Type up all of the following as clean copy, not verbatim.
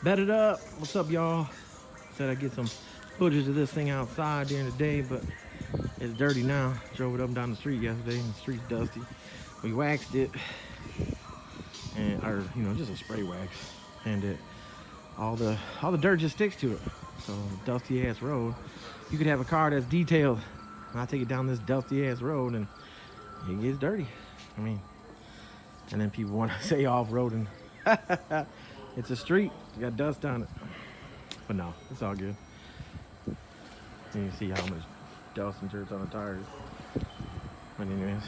Bedded up. What's up, y'all? Said I'd get some footage of this thing outside during the day, but it's dirty now. Drove it up and down the street yesterday, and the street's dusty. We waxed it, and just a spray wax, and all the dirt just sticks to it. So dusty ass road. You could have a car that's detailed, and I take it down this dusty ass road, and it gets dirty. I mean, and then people want to say off-roading. It's a street. You got dust on it. But no, it's all good. You can see how much dust and dirt's on the tires. But anyways,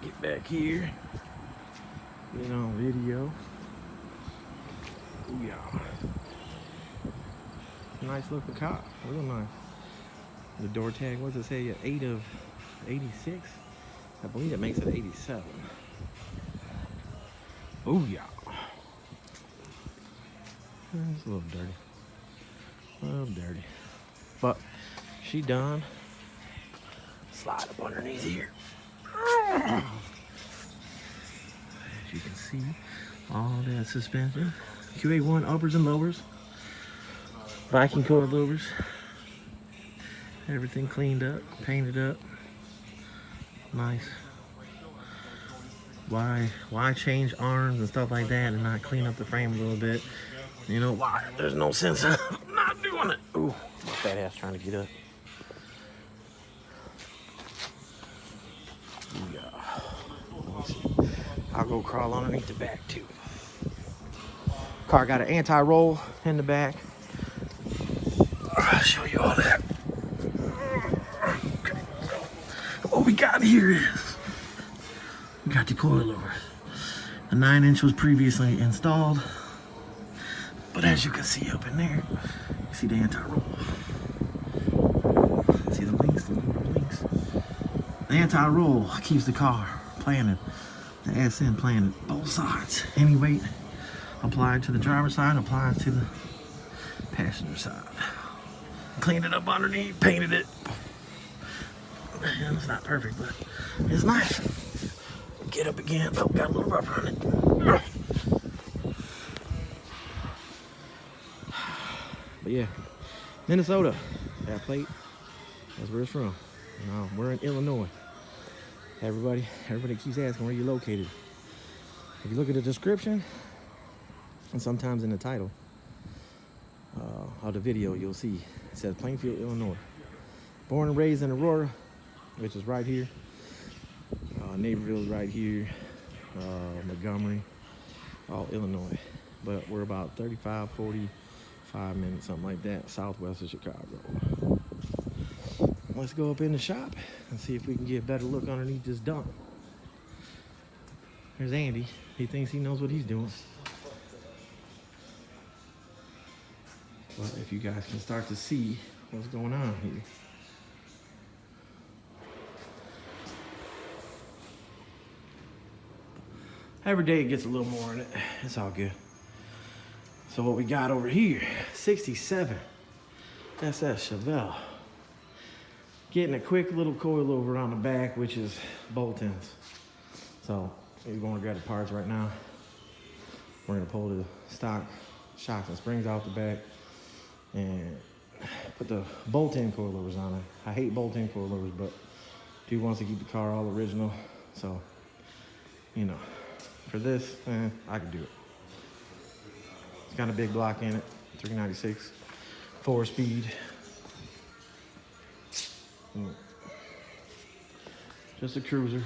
get back here. Get on video. Ooh, yeah. Nice looking car. Real nice. The door tag, what does it say? 8 of 86? I believe it makes it 87. Oh yeah. It's a little dirty. A little dirty. But she done. Slide up underneath here. As you can see, all that suspension. QA1 uppers and lowers. Viking coil louvers. Everything cleaned up, painted up. Nice. Why change arms and stuff like that and not clean up the frame a little bit? You know why? There's no sense in not doing it. Ooh, my fat ass trying to get up. Yeah. Let's see. I'll go crawl underneath the back too. Car got an anti-roll in the back. I'll show you all that. Okay. What we got here is we got the coilover. The 9-inch was previously installed. But as you can see up in there, you see the anti-roll. See the links, the links. The anti-roll keeps the car planted, the SN planted, both sides. Any weight applied to the driver's side, applied to the passenger side. Cleaned it up underneath, painted it. And it's not perfect, but it's nice. Get up again. Oh, got a little rubber on it. But yeah, Minnesota, that plate, that's where it's from. No, we're in Illinois. Everybody keeps asking where you're located. If you look at the description, and sometimes in the title of the video, you'll see it says Plainfield, Illinois. Born and raised in Aurora, which is right here. Naperville's right here. Montgomery, all Illinois. But we're about 35, 45 minutes, something like that, southwest of Chicago. Let's go up in the shop and see if we can get a better look underneath this dump. There's Andy. He thinks he knows what he's doing. But if you guys can start to see what's going on here. Every day it gets a little more in it. It's all good. So what we got over here, 67 SS Chevelle. Getting a quick little coilover on the back, which is bolt-ins. So we're going to grab the parts right now. We're going to pull the stock shocks and springs out the back and put the bolt-in coilovers on it. I hate bolt-in coilovers, but dude wants to keep the car all original. So, you know, for this, I can do it. It's got a big block in it, 396, 4-speed. Just a cruiser.